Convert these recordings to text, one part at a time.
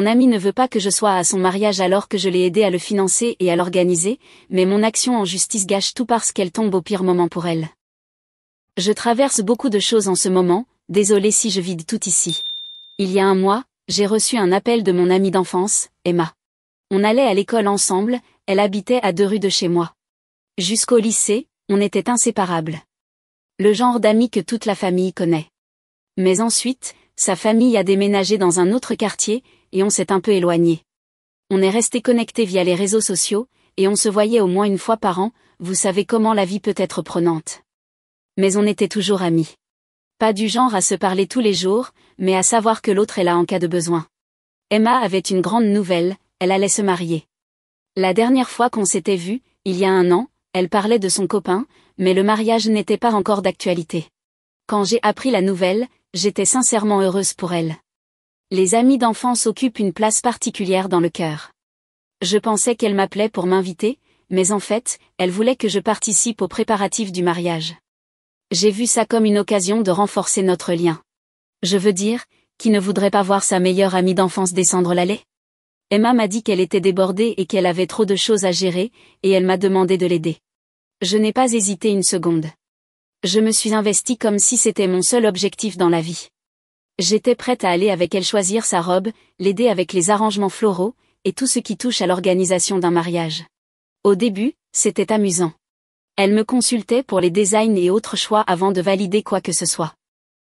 Mon ami ne veut pas que je sois à son mariage alors que je l'ai aidé à le financer et à l'organiser, mais mon action en justice gâche tout parce qu'elle tombe au pire moment pour elle. Je traverse beaucoup de choses en ce moment, désolé si je vide tout ici. Il y a un mois, j'ai reçu un appel de mon amie d'enfance, Emma. On allait à l'école ensemble, elle habitait à 2 rues de chez moi. Jusqu'au lycée, on était inséparables. Le genre d'amis que toute la famille connaît. Mais ensuite, sa famille a déménagé dans un autre quartier, et on s'est un peu éloigné. On est resté connectés via les réseaux sociaux, et on se voyait au moins une fois par an, vous savez comment la vie peut être prenante. Mais on était toujours amis. Pas du genre à se parler tous les jours, mais à savoir que l'autre est là en cas de besoin. Emma avait une grande nouvelle, elle allait se marier. La dernière fois qu'on s'était vus, il y a 1 an, elle parlait de son copain, mais le mariage n'était pas encore d'actualité. Quand j'ai appris la nouvelle, j'étais sincèrement heureuse pour elle. Les amis d'enfance occupent une place particulière dans le cœur. Je pensais qu'elle m'appelait pour m'inviter, mais en fait, elle voulait que je participe aux préparatifs du mariage. J'ai vu ça comme une occasion de renforcer notre lien. Je veux dire, qui ne voudrait pas voir sa meilleure amie d'enfance descendre l'allée? Emma m'a dit qu'elle était débordée et qu'elle avait trop de choses à gérer, et elle m'a demandé de l'aider. Je n'ai pas hésité une seconde. Je me suis investie comme si c'était mon seul objectif dans la vie. J'étais prête à aller avec elle choisir sa robe, l'aider avec les arrangements floraux, et tout ce qui touche à l'organisation d'un mariage. Au début, c'était amusant. Elle me consultait pour les designs et autres choix avant de valider quoi que ce soit.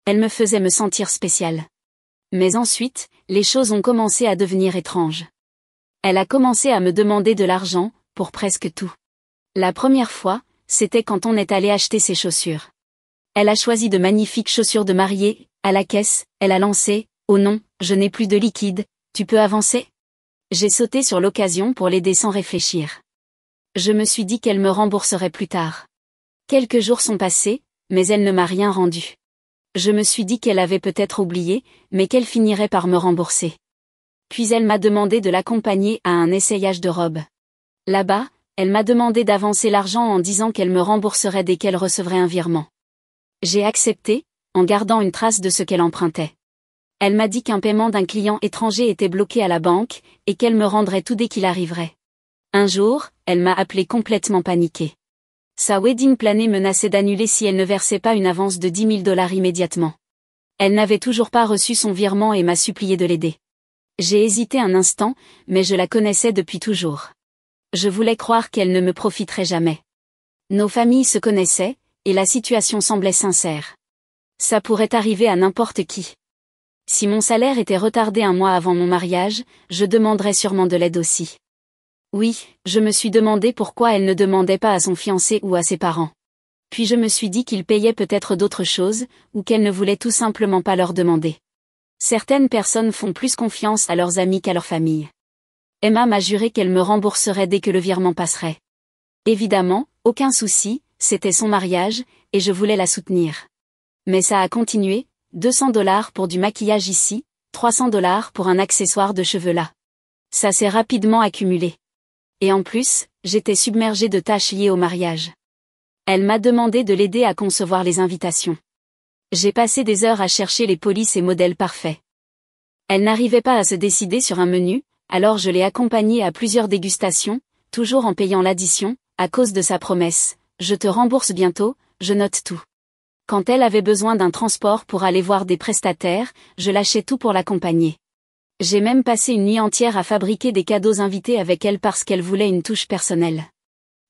Elle me faisait me sentir spéciale. Mais ensuite, les choses ont commencé à devenir étranges. Elle a commencé à me demander de l'argent, pour presque tout. La première fois, c'était quand on est allé acheter ses chaussures. Elle a choisi de magnifiques chaussures de mariée, à la caisse, elle a lancé « Oh non, je n'ai plus de liquide, tu peux avancer ?» J'ai sauté sur l'occasion pour l'aider sans réfléchir. Je me suis dit qu'elle me rembourserait plus tard. Quelques jours sont passés, mais elle ne m'a rien rendu. Je me suis dit qu'elle avait peut-être oublié, mais qu'elle finirait par me rembourser. Puis elle m'a demandé de l'accompagner à un essayage de robe. Là-bas, elle m'a demandé d'avancer l'argent en disant qu'elle me rembourserait dès qu'elle recevrait un virement. J'ai accepté, en gardant une trace de ce qu'elle empruntait. Elle m'a dit qu'un paiement d'un client étranger était bloqué à la banque, et qu'elle me rendrait tout dès qu'il arriverait. Un jour, elle m'a appelé complètement paniquée. Sa wedding planée menaçait d'annuler si elle ne versait pas une avance de $10 000 immédiatement. Elle n'avait toujours pas reçu son virement et m'a supplié de l'aider. J'ai hésité un instant, mais je la connaissais depuis toujours. Je voulais croire qu'elle ne me profiterait jamais. Nos familles se connaissaient, et la situation semblait sincère. Ça pourrait arriver à n'importe qui. Si mon salaire était retardé 1 mois avant mon mariage, je demanderais sûrement de l'aide aussi. Oui, je me suis demandé pourquoi elle ne demandait pas à son fiancé ou à ses parents. Puis je me suis dit qu'il payait peut-être d'autres choses, ou qu'elle ne voulait tout simplement pas leur demander. Certaines personnes font plus confiance à leurs amis qu'à leur famille. Emma m'a juré qu'elle me rembourserait dès que le virement passerait. Évidemment, aucun souci, c'était son mariage, et je voulais la soutenir. Mais ça a continué, $200 pour du maquillage ici, $300 pour un accessoire de cheveux là. Ça s'est rapidement accumulé. Et en plus, j'étais submergée de tâches liées au mariage. Elle m'a demandé de l'aider à concevoir les invitations. J'ai passé des heures à chercher les polices et modèles parfaits. Elle n'arrivait pas à se décider sur un menu, alors je l'ai accompagnée à plusieurs dégustations, toujours en payant l'addition, à cause de sa promesse « Je te rembourse bientôt, je note tout ». Quand elle avait besoin d'un transport pour aller voir des prestataires, je lâchais tout pour l'accompagner. J'ai même passé une nuit entière à fabriquer des cadeaux invités avec elle parce qu'elle voulait une touche personnelle.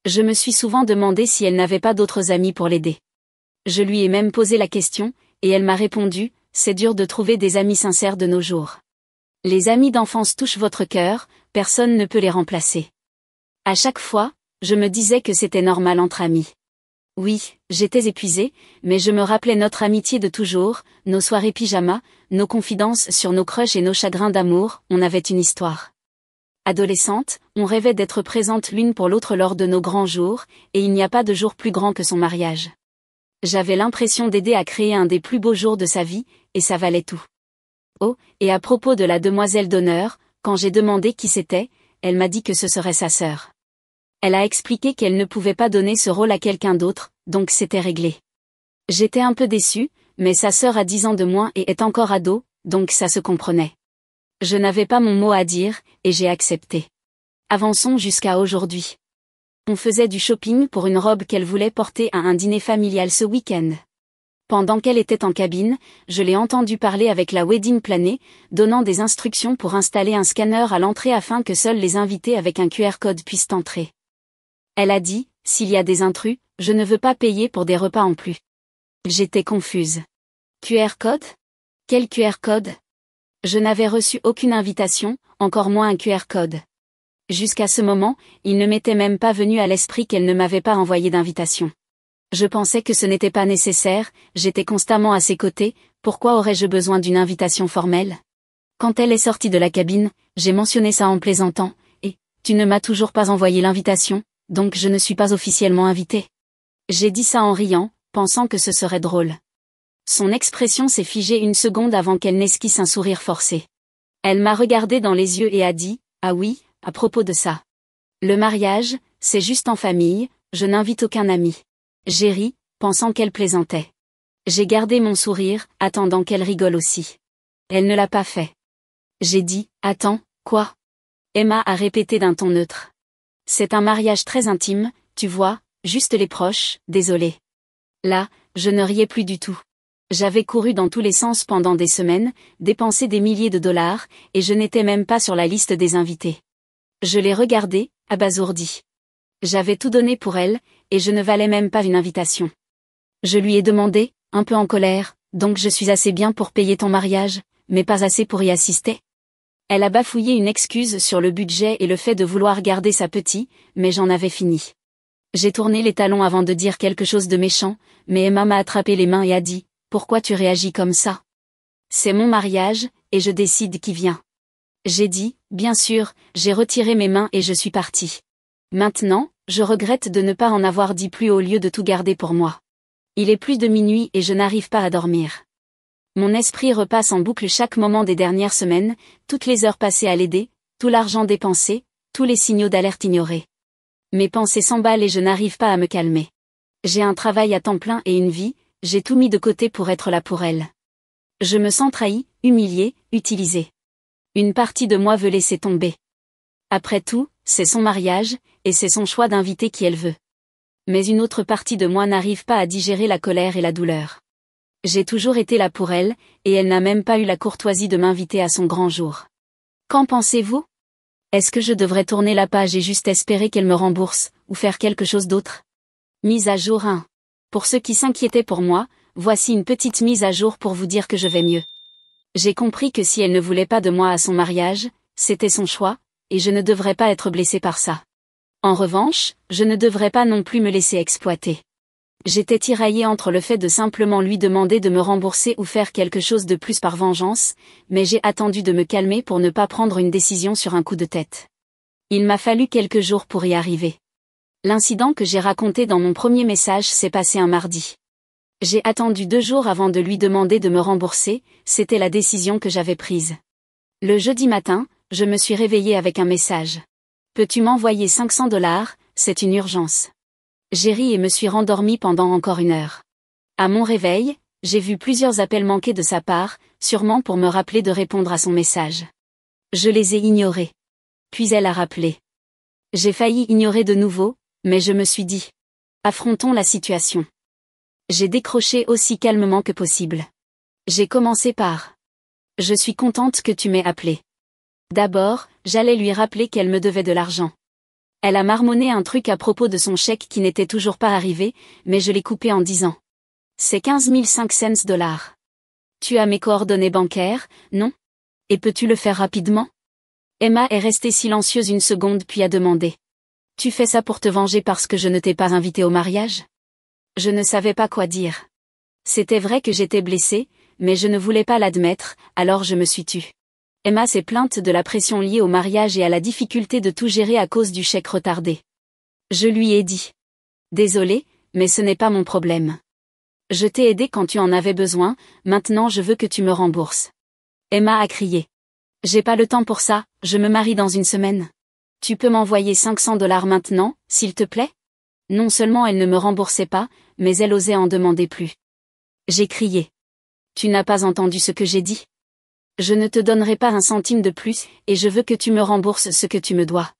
Je me suis souvent demandé si elle n'avait pas d'autres amis pour l'aider. Je lui ai même posé la question, et elle m'a répondu, c'est dur de trouver des amis sincères de nos jours. Les amis d'enfance touchent votre cœur, personne ne peut les remplacer. À chaque fois, je me disais que c'était normal entre amis. Oui, j'étais épuisée, mais je me rappelais notre amitié de toujours, nos soirées pyjama, nos confidences sur nos crushs et nos chagrins d'amour, on avait une histoire. Adolescente, on rêvait d'être présentes l'une pour l'autre lors de nos grands jours, et il n'y a pas de jour plus grand que son mariage. J'avais l'impression d'aider à créer un des plus beaux jours de sa vie, et ça valait tout. Oh, et à propos de la demoiselle d'honneur, quand j'ai demandé qui c'était, elle m'a dit que ce serait sa sœur. Elle a expliqué qu'elle ne pouvait pas donner ce rôle à quelqu'un d'autre, donc c'était réglé. J'étais un peu déçue, mais sa sœur a 10 ans de moins et est encore ado, donc ça se comprenait. Je n'avais pas mon mot à dire, et j'ai accepté. Avançons jusqu'à aujourd'hui. On faisait du shopping pour une robe qu'elle voulait porter à un dîner familial ce week-end. Pendant qu'elle était en cabine, je l'ai entendue parler avec la wedding planner, donnant des instructions pour installer un scanner à l'entrée afin que seuls les invités avec un QR code puissent entrer. Elle a dit, s'il y a des intrus, je ne veux pas payer pour des repas en plus. J'étais confuse. QR code? Quel QR code? Je n'avais reçu aucune invitation, encore moins un QR code. Jusqu'à ce moment, il ne m'était même pas venu à l'esprit qu'elle ne m'avait pas envoyé d'invitation. Je pensais que ce n'était pas nécessaire, j'étais constamment à ses côtés, pourquoi aurais-je besoin d'une invitation formelle? Quand elle est sortie de la cabine, j'ai mentionné ça en plaisantant, et « Tu ne m'as toujours pas envoyé l'invitation, donc je ne suis pas officiellement invitée. » J'ai dit ça en riant, pensant que ce serait drôle. Son expression s'est figée une seconde avant qu'elle n'esquisse un sourire forcé. Elle m'a regardé dans les yeux et a dit « Ah oui, à propos de ça. Le mariage, c'est juste en famille, je n'invite aucun ami. » J'ai ri, pensant qu'elle plaisantait. J'ai gardé mon sourire, attendant qu'elle rigole aussi. Elle ne l'a pas fait. J'ai dit, attends, quoi? Emma a répété d'un ton neutre. C'est un mariage très intime, tu vois, juste les proches, désolé. Là, je ne riais plus du tout. J'avais couru dans tous les sens pendant des semaines, dépensé des milliers de dollars, et je n'étais même pas sur la liste des invités. Je l'ai regardée, abasourdie. J'avais tout donné pour elle, et je ne valais même pas une invitation. Je lui ai demandé, un peu en colère, donc je suis assez bien pour payer ton mariage, mais pas assez pour y assister. Elle a bafouillé une excuse sur le budget et le fait de vouloir garder sa petite, mais j'en avais fini. J'ai tourné les talons avant de dire quelque chose de méchant, mais Emma m'a attrapé les mains et a dit, pourquoi tu réagis comme ça? C'est mon mariage, et je décide qui vient. J'ai dit, bien sûr, j'ai retiré mes mains et je suis partie. Maintenant, je regrette de ne pas en avoir dit plus au lieu de tout garder pour moi. Il est plus de minuit et je n'arrive pas à dormir. Mon esprit repasse en boucle chaque moment des dernières semaines, toutes les heures passées à l'aider, tout l'argent dépensé, tous les signaux d'alerte ignorés. Mes pensées s'emballent et je n'arrive pas à me calmer. J'ai un travail à temps plein et une vie, j'ai tout mis de côté pour être là pour elle. Je me sens trahi, humilié, utilisé. Une partie de moi veut laisser tomber. Après tout, c'est son mariage, et c'est son choix d'inviter qui elle veut. Mais une autre partie de moi n'arrive pas à digérer la colère et la douleur. J'ai toujours été là pour elle, et elle n'a même pas eu la courtoisie de m'inviter à son grand jour. Qu'en pensez-vous? Est-ce que je devrais tourner la page et juste espérer qu'elle me rembourse, ou faire quelque chose d'autre? Mise à jour 1. Pour ceux qui s'inquiétaient pour moi, voici une petite mise à jour pour vous dire que je vais mieux. J'ai compris que si elle ne voulait pas de moi à son mariage, c'était son choix, et je ne devrais pas être blessée par ça. En revanche, je ne devrais pas non plus me laisser exploiter. J'étais tiraillée entre le fait de simplement lui demander de me rembourser ou faire quelque chose de plus par vengeance, mais j'ai attendu de me calmer pour ne pas prendre une décision sur un coup de tête. Il m'a fallu quelques jours pour y arriver. L'incident que j'ai raconté dans mon premier message s'est passé un mardi. J'ai attendu 2 jours avant de lui demander de me rembourser, c'était la décision que j'avais prise. Le jeudi matin, je me suis réveillée avec un message. Peux-tu m'envoyer $500, c'est une urgence. J'ai ri et me suis rendormie pendant encore 1 heure. À mon réveil, j'ai vu plusieurs appels manqués de sa part, sûrement pour me rappeler de répondre à son message. Je les ai ignorés. Puis elle a rappelé. J'ai failli ignorer de nouveau, mais je me suis dit. Affrontons la situation. J'ai décroché aussi calmement que possible. J'ai commencé par. Je suis contente que tu m'aies appelé. D'abord, j'allais lui rappeler qu'elle me devait de l'argent. Elle a marmonné un truc à propos de son chèque qui n'était toujours pas arrivé, mais je l'ai coupé en disant. C'est 15 500 $. Tu as mes coordonnées bancaires, non? Et peux-tu le faire rapidement? Emma est restée silencieuse 1 seconde puis a demandé. Tu fais ça pour te venger parce que je ne t'ai pas invité au mariage? Je ne savais pas quoi dire. C'était vrai que j'étais blessée, mais je ne voulais pas l'admettre, alors je me suis tue. Emma s'est plainte de la pression liée au mariage et à la difficulté de tout gérer à cause du chèque retardé. Je lui ai dit. Désolée, mais ce n'est pas mon problème. Je t'ai aidé quand tu en avais besoin, maintenant je veux que tu me rembourses. Emma a crié. J'ai pas le temps pour ça, je me marie dans 1 semaine. Tu peux m'envoyer $500 maintenant, s'il te plaît? Non seulement elle ne me remboursait pas, mais elle osait en demander plus. J'ai crié. Tu n'as pas entendu ce que j'ai dit? Je ne te donnerai pas un centime de plus, et je veux que tu me rembourses ce que tu me dois.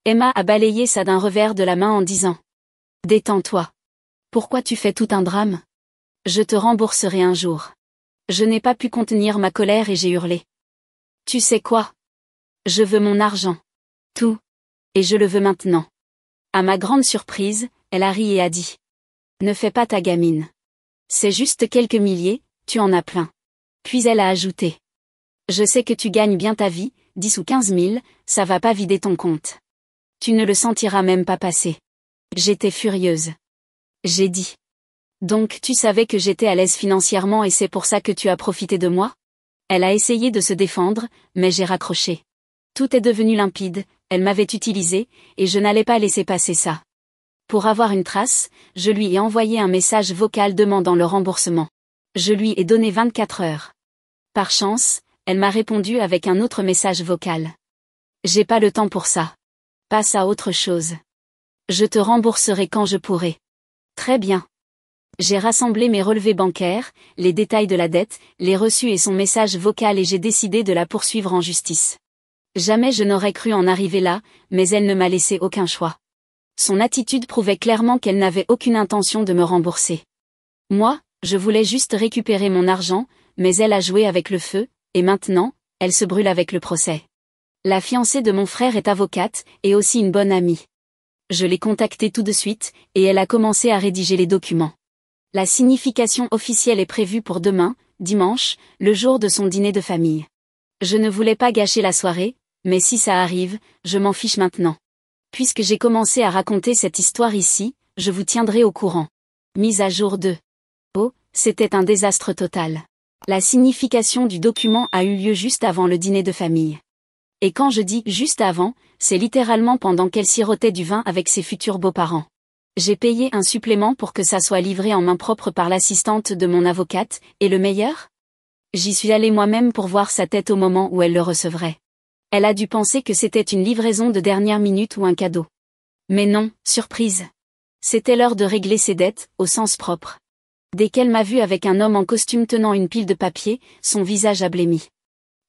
Emma a balayé ça d'un revers de la main en disant. Détends-toi. Pourquoi tu fais tout un drame? Je te rembourserai un jour. Je n'ai pas pu contenir ma colère et j'ai hurlé. Tu sais quoi? Je veux mon argent. Tout. Et je le veux maintenant. À ma grande surprise, elle a ri et a dit. Ne fais pas ta gamine. C'est juste quelques milliers, tu en as plein. Puis elle a ajouté. Je sais que tu gagnes bien ta vie, 10 ou 15 000, ça va pas vider ton compte. Tu ne le sentiras même pas passer. J'étais furieuse. J'ai dit. Donc tu savais que j'étais à l'aise financièrement et c'est pour ça que tu as profité de moi? Elle a essayé de se défendre, mais j'ai raccroché. Tout est devenu limpide, elle m'avait utilisé, et je n'allais pas laisser passer ça. Pour avoir une trace, je lui ai envoyé un message vocal demandant le remboursement. Je lui ai donné 24 heures. Par chance, elle m'a répondu avec un autre message vocal. J'ai pas le temps pour ça. Passe à autre chose. Je te rembourserai quand je pourrai. Très bien. J'ai rassemblé mes relevés bancaires, les détails de la dette, les reçus et son message vocal et j'ai décidé de la poursuivre en justice. Jamais je n'aurais cru en arriver là, mais elle ne m'a laissé aucun choix. Son attitude prouvait clairement qu'elle n'avait aucune intention de me rembourser. Moi, je voulais juste récupérer mon argent, mais elle a joué avec le feu, et maintenant, elle se brûle avec le procès. La fiancée de mon frère est avocate, et aussi une bonne amie. Je l'ai contactée tout de suite, et elle a commencé à rédiger les documents. La signification officielle est prévue pour demain, dimanche, le jour de son dîner de famille. Je ne voulais pas gâcher la soirée, mais si ça arrive, je m'en fiche maintenant. Puisque j'ai commencé à raconter cette histoire ici, je vous tiendrai au courant. Mise à jour 2. Oh, c'était un désastre total. La signification du document a eu lieu juste avant le dîner de famille. Et quand je dis « juste avant », c'est littéralement pendant qu'elle sirotait du vin avec ses futurs beaux-parents. J'ai payé un supplément pour que ça soit livré en main propre par l'assistante de mon avocate, et le meilleur? J'y suis allée moi-même pour voir sa tête au moment où elle le recevrait. Elle a dû penser que c'était une livraison de dernière minute ou un cadeau. Mais non, surprise. C'était l'heure de régler ses dettes, au sens propre. Dès qu'elle m'a vue avec un homme en costume tenant une pile de papier, son visage a blêmi.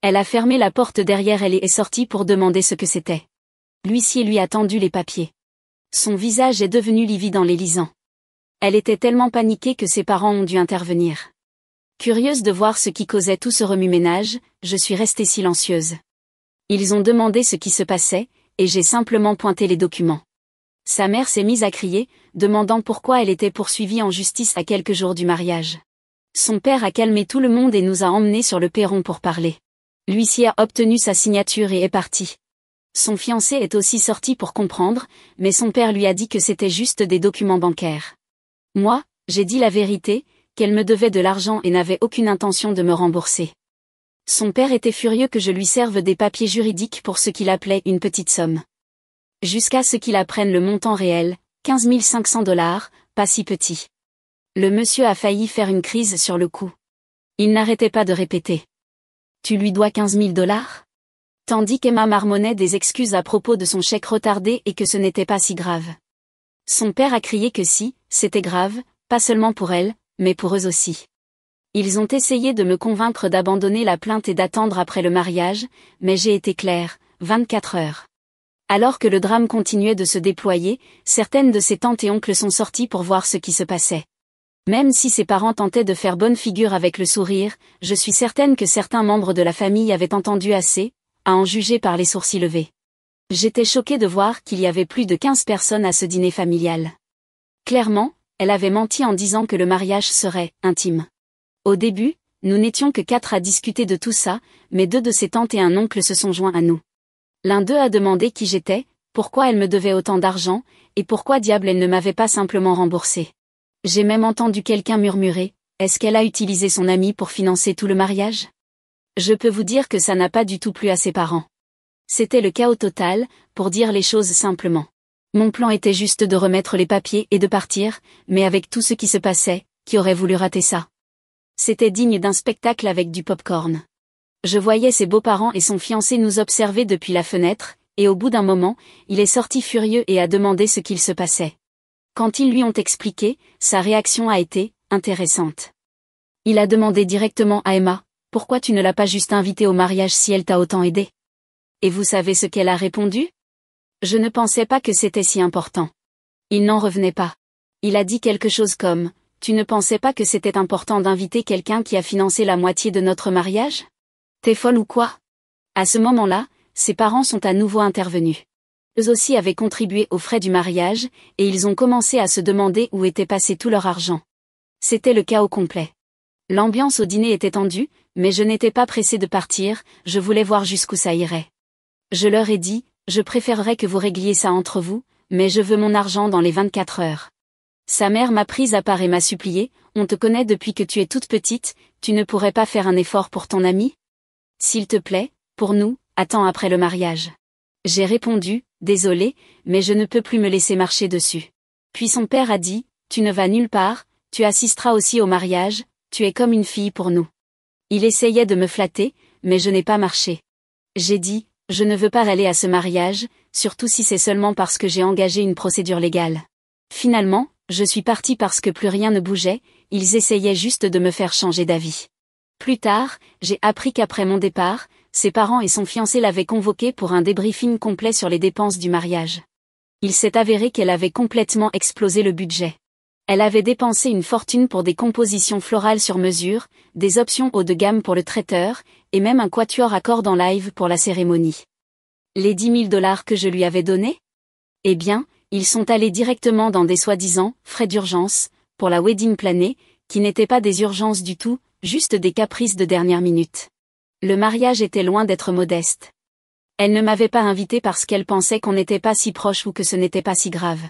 Elle a fermé la porte derrière elle et est sortie pour demander ce que c'était. L'huissier lui a tendu les papiers. Son visage est devenu livide en les lisant. Elle était tellement paniquée que ses parents ont dû intervenir. Curieuse de voir ce qui causait tout ce remue-ménage, je suis restée silencieuse. Ils ont demandé ce qui se passait, et j'ai simplement pointé les documents. Sa mère s'est mise à crier, demandant pourquoi elle était poursuivie en justice à quelques jours du mariage. Son père a calmé tout le monde et nous a emmenés sur le perron pour parler. L'huissier a obtenu sa signature et est parti. Son fiancé est aussi sorti pour comprendre, mais son père lui a dit que c'était juste des documents bancaires. Moi, j'ai dit la vérité, qu'elle me devait de l'argent et n'avait aucune intention de me rembourser. Son père était furieux que je lui serve des papiers juridiques pour ce qu'il appelait une petite somme. Jusqu'à ce qu'il apprenne le montant réel, 15 500 $, pas si petit. Le monsieur a failli faire une crise sur le coup. Il n'arrêtait pas de répéter. Tu lui dois 15 000 $? Tandis qu'Emma marmonnait des excuses à propos de son chèque retardé et que ce n'était pas si grave. Son père a crié que si, c'était grave, pas seulement pour elle, mais pour eux aussi. Ils ont essayé de me convaincre d'abandonner la plainte et d'attendre après le mariage, mais j'ai été claire, 24 heures. Alors que le drame continuait de se déployer, certaines de ses tantes et oncles sont sortis pour voir ce qui se passait. Même si ses parents tentaient de faire bonne figure avec le sourire, je suis certaine que certains membres de la famille avaient entendu assez, à en juger par les sourcils levés. J'étais choquée de voir qu'il y avait plus de 15 personnes à ce dîner familial. Clairement, elle avait menti en disant que le mariage serait « intime ». Au début, nous n'étions que 4 à discuter de tout ça, mais 2 de ses tantes et un oncle se sont joints à nous. L'un d'eux a demandé qui j'étais, pourquoi elle me devait autant d'argent, et pourquoi diable elle ne m'avait pas simplement remboursé. J'ai même entendu quelqu'un murmurer, est-ce qu'elle a utilisé son ami pour financer tout le mariage? Je peux vous dire que ça n'a pas du tout plu à ses parents. C'était le chaos total, pour dire les choses simplement. Mon plan était juste de remettre les papiers et de partir, mais avec tout ce qui se passait, qui aurait voulu rater ça? C'était digne d'un spectacle avec du pop-corn. Je voyais ses beaux-parents et son fiancé nous observer depuis la fenêtre, et au bout d'un moment, il est sorti furieux et a demandé ce qu'il se passait. Quand ils lui ont expliqué, sa réaction a été intéressante. Il a demandé directement à Emma, Pourquoi tu ne l'as pas juste invitée au mariage si elle t'a autant aidé? Et vous savez ce qu'elle a répondu? Je ne pensais pas que c'était si important. Il n'en revenait pas. Il a dit quelque chose comme, tu ne pensais pas que c'était important d'inviter quelqu'un qui a financé la moitié de notre mariage? T'es folle ou quoi? À ce moment-là, ses parents sont à nouveau intervenus. Eux aussi avaient contribué aux frais du mariage, et ils ont commencé à se demander où était passé tout leur argent. C'était le chaos complet. L'ambiance au dîner était tendue, mais je n'étais pas pressée de partir, je voulais voir jusqu'où ça irait. Je leur ai dit, je préférerais que vous régliez ça entre vous, mais je veux mon argent dans les 24 heures. Sa mère m'a prise à part et m'a supplié, on te connaît depuis que tu es toute petite, tu ne pourrais pas faire un effort pour ton ami? S'il te plaît, pour nous, attends après le mariage. J'ai répondu, désolé, mais je ne peux plus me laisser marcher dessus. Puis son père a dit, tu ne vas nulle part, tu assisteras aussi au mariage, tu es comme une fille pour nous. Il essayait de me flatter, mais je n'ai pas marché. J'ai dit, je ne veux pas aller à ce mariage, surtout si c'est seulement parce que j'ai engagé une procédure légale. Finalement, je suis partie parce que plus rien ne bougeait, ils essayaient juste de me faire changer d'avis. Plus tard, j'ai appris qu'après mon départ, ses parents et son fiancé l'avaient convoqué pour un débriefing complet sur les dépenses du mariage. Il s'est avéré qu'elle avait complètement explosé le budget. Elle avait dépensé une fortune pour des compositions florales sur mesure, des options haut de gamme pour le traiteur, et même un quatuor à cordes en live pour la cérémonie. Les 10 000 $ que je lui avais donnés? Eh bien, ils sont allés directement dans des soi-disant « frais d'urgence » pour la wedding planée, qui n'étaient pas des urgences du tout, juste des caprices de dernière minute. Le mariage était loin d'être modeste. Elle ne m'avait pas invité parce qu'elle pensait qu'on n'était pas si proche ou que ce n'était pas si grave.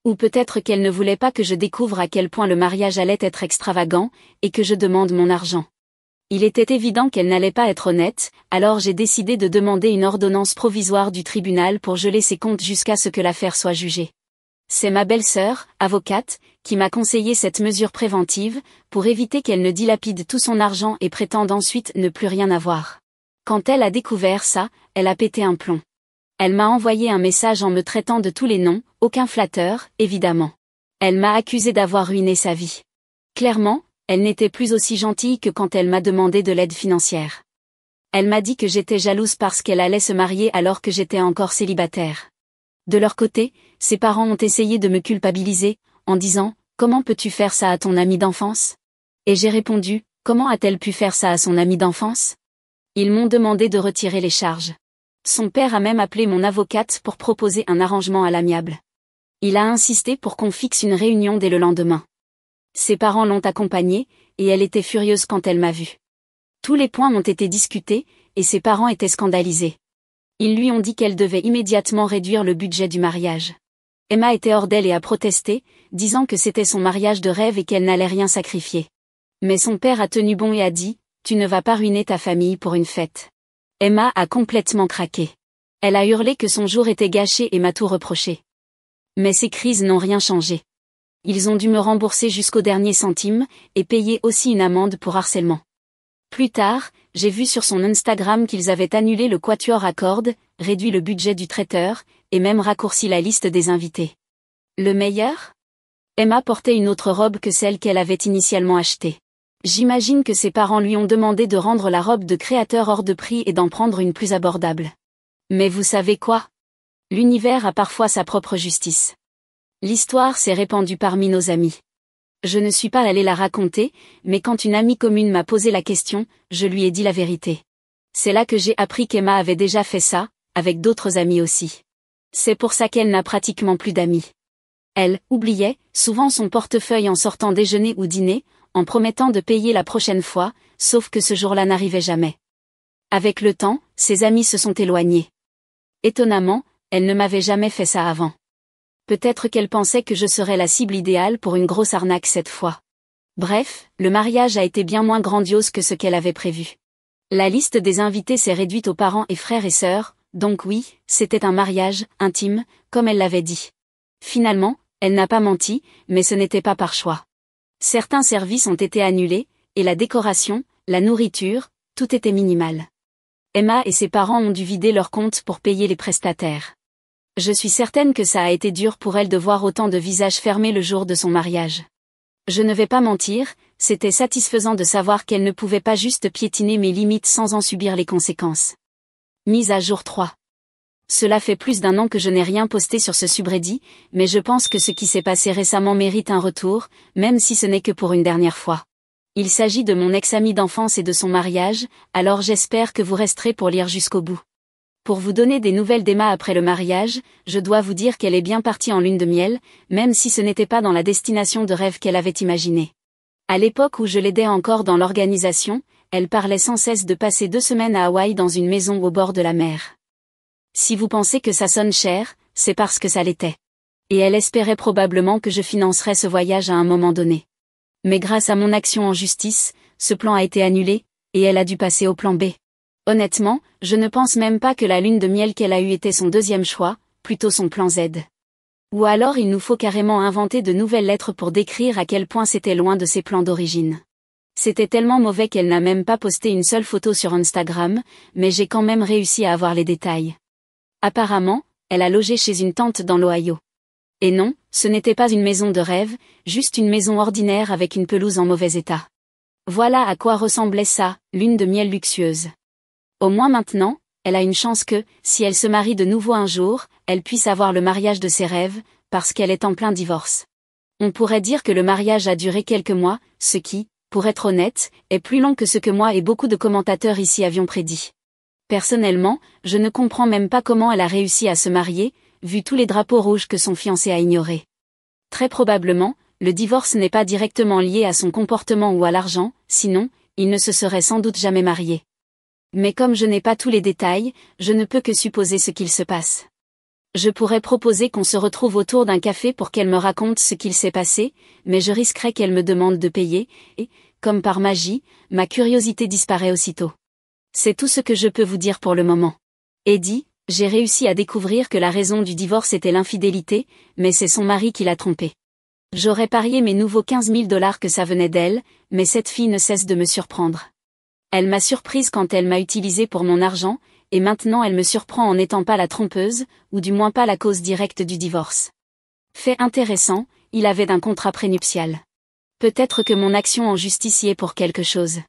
Ou peut-être qu'elle ne voulait pas que je découvre à quel point le mariage allait être extravagant, et que je demande mon argent. Il était évident qu'elle n'allait pas être honnête, alors j'ai décidé de demander une ordonnance provisoire du tribunal pour geler ses comptes jusqu'à ce que l'affaire soit jugée. C'est ma belle-sœur, avocate, qui m'a conseillé cette mesure préventive, pour éviter qu'elle ne dilapide tout son argent et prétende ensuite ne plus rien avoir. Quand elle a découvert ça, elle a pété un plomb. Elle m'a envoyé un message en me traitant de tous les noms, aucun flatteur, évidemment. Elle m'a accusé d'avoir ruiné sa vie. Clairement, elle n'était plus aussi gentille que quand elle m'a demandé de l'aide financière. Elle m'a dit que j'étais jalouse parce qu'elle allait se marier alors que j'étais encore célibataire. De leur côté, ses parents ont essayé de me culpabiliser, en disant « Comment peux-tu faire ça à ton amie d'enfance ?» Et j'ai répondu « Comment a-t-elle pu faire ça à son amie d'enfance ?» Ils m'ont demandé de retirer les charges. Son père a même appelé mon avocate pour proposer un arrangement à l'amiable. Il a insisté pour qu'on fixe une réunion dès le lendemain. Ses parents l'ont accompagnée, et elle était furieuse quand elle m'a vue. Tous les points ont été discutés, et ses parents étaient scandalisés. Ils lui ont dit qu'elle devait immédiatement réduire le budget du mariage. Emma était hors d'elle et a protesté, disant que c'était son mariage de rêve et qu'elle n'allait rien sacrifier. Mais son père a tenu bon et a dit, « Tu ne vas pas ruiner ta famille pour une fête. » Emma a complètement craqué. Elle a hurlé que son jour était gâché et m'a tout reproché. Mais ces crises n'ont rien changé. Ils ont dû me rembourser jusqu'au dernier centime, et payer aussi une amende pour harcèlement. Plus tard, j'ai vu sur son Instagram qu'ils avaient annulé le quatuor à cordes, réduit le budget du traiteur, et même raccourci la liste des invités. Le meilleur? Emma portait une autre robe que celle qu'elle avait initialement achetée. J'imagine que ses parents lui ont demandé de rendre la robe de créateur hors de prix et d'en prendre une plus abordable. Mais vous savez quoi? L'univers a parfois sa propre justice. L'histoire s'est répandue parmi nos amis. Je ne suis pas allée la raconter, mais quand une amie commune m'a posé la question, je lui ai dit la vérité. C'est là que j'ai appris qu'Emma avait déjà fait ça, avec d'autres amis aussi. C'est pour ça qu'elle n'a pratiquement plus d'amis. Elle oubliait souvent son portefeuille en sortant déjeuner ou dîner, en promettant de payer la prochaine fois, sauf que ce jour-là n'arrivait jamais. Avec le temps, ses amis se sont éloignés. Étonnamment, elle ne m'avait jamais fait ça avant. Peut-être qu'elle pensait que je serais la cible idéale pour une grosse arnaque cette fois. Bref, le mariage a été bien moins grandiose que ce qu'elle avait prévu. La liste des invités s'est réduite aux parents et frères et sœurs, donc oui, c'était un mariage, intime, comme elle l'avait dit. Finalement, elle n'a pas menti, mais ce n'était pas par choix. Certains services ont été annulés, et la décoration, la nourriture, tout était minimal. Emma et ses parents ont dû vider leur compte pour payer les prestataires. Je suis certaine que ça a été dur pour elle de voir autant de visages fermés le jour de son mariage. Je ne vais pas mentir, c'était satisfaisant de savoir qu'elle ne pouvait pas juste piétiner mes limites sans en subir les conséquences. Mise à jour 3. Cela fait plus d'1 an que je n'ai rien posté sur ce subreddit, mais je pense que ce qui s'est passé récemment mérite un retour, même si ce n'est que pour une dernière fois. Il s'agit de mon ex-ami d'enfance et de son mariage, alors j'espère que vous resterez pour lire jusqu'au bout. Pour vous donner des nouvelles d'Emma après le mariage, je dois vous dire qu'elle est bien partie en lune de miel, même si ce n'était pas dans la destination de rêve qu'elle avait imaginée. À l'époque où je l'aidais encore dans l'organisation, elle parlait sans cesse de passer 2 semaines à Hawaï dans une maison au bord de la mer. Si vous pensez que ça sonne cher, c'est parce que ça l'était. Et elle espérait probablement que je financerais ce voyage à un moment donné. Mais grâce à mon action en justice, ce plan a été annulé, et elle a dû passer au plan B. Honnêtement, je ne pense même pas que la lune de miel qu'elle a eue était son deuxième choix, plutôt son plan Z. Ou alors il nous faut carrément inventer de nouvelles lettres pour décrire à quel point c'était loin de ses plans d'origine. C'était tellement mauvais qu'elle n'a même pas posté une seule photo sur Instagram, mais j'ai quand même réussi à avoir les détails. Apparemment, elle a logé chez une tante dans l'Ohio. Et non, ce n'était pas une maison de rêve, juste une maison ordinaire avec une pelouse en mauvais état. Voilà à quoi ressemblait ça, lune de miel luxueuse. Au moins maintenant, elle a une chance que, si elle se marie de nouveau un jour, elle puisse avoir le mariage de ses rêves, parce qu'elle est en plein divorce. On pourrait dire que le mariage a duré quelques mois, ce qui, pour être honnête, est plus long que ce que moi et beaucoup de commentateurs ici avions prédit. Personnellement, je ne comprends même pas comment elle a réussi à se marier, vu tous les drapeaux rouges que son fiancé a ignorés. Très probablement, le divorce n'est pas directement lié à son comportement ou à l'argent, sinon, il ne se serait sans doute jamais marié. Mais comme je n'ai pas tous les détails, je ne peux que supposer ce qu'il se passe. Je pourrais proposer qu'on se retrouve autour d'un café pour qu'elle me raconte ce qu'il s'est passé, mais je risquerais qu'elle me demande de payer, et, comme par magie, ma curiosité disparaît aussitôt. C'est tout ce que je peux vous dire pour le moment. Eddie, j'ai réussi à découvrir que la raison du divorce était l'infidélité, mais c'est son mari qui l'a trompée. J'aurais parié mes nouveaux 15 000 $ que ça venait d'elle, mais cette fille ne cesse de me surprendre. Elle m'a surprise quand elle m'a utilisé pour mon argent, et maintenant elle me surprend en n'étant pas la trompeuse, ou du moins pas la cause directe du divorce. Fait intéressant, il avait un contrat prénuptial. Peut-être que mon action en justice y est pour quelque chose.